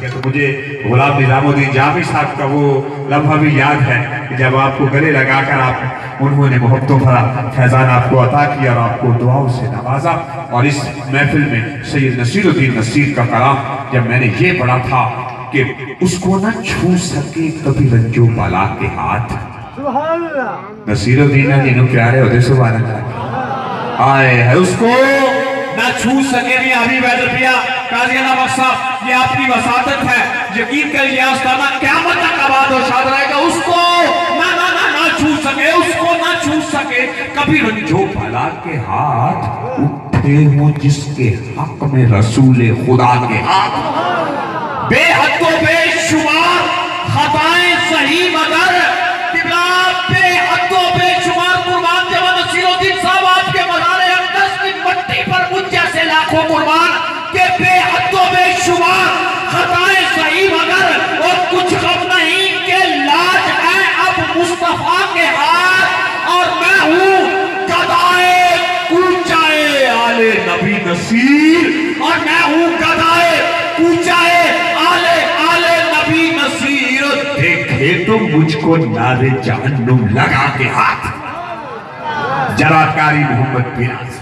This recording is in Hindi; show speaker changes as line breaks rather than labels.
तो मुझे गुलाम निजामुद्दीन जामी साहब का वो लम्हा भी याद है कि जब आपको गले लगाकर आप उन्होंने मोहब्बतों भरा फैजान आपको अता किया और आपको दुआओं से नवाजा। और इस महफिल में सैयद नसीरुद्दीन नसीर का कलाम जब मैंने ये पढ़ा था कि उसको न छू सके कभी रंजो बाला के हाथ। नसीरुद्दीन जिन्हों प्यारे होते सुभान अल्लाह आए है उसको ना छू सके भी अभी वैद्य काजियाना बख्शा ये आपकी वसादत है। यकीन कर लिया आस्ताना क़यामत तक आबाद और शाद रहेगा। उसको ना ना ना ना छू सके, उसको ना छू सके कभी रंजो भला के हाथ उठे हो जिसके हक में रसूले खुदा के हाथ। बेहद तो बेशुमार खताएं सही मगर किबला बेहद तो बेशुमार कुर्बान जवान नसीरुद्दीन साहब आपके मज़ारे अक़दस की मट्टी पर मुझ जैसे लाखों कुर्बान के बेहद तो बेशुमार खताएं सही मगर और कुछ गम नहीं के लाज है अब मुस्तफा के हाथ। और मैं हूँ गदाए कूचाए आले नबी नसीर, और मैं हूँ गदाए कूचाए आले आले नबी नसीर। देखे तो मुझको नारे जहन्नुम लगा के हाथ। जरा कारी मोहम्मद बिराज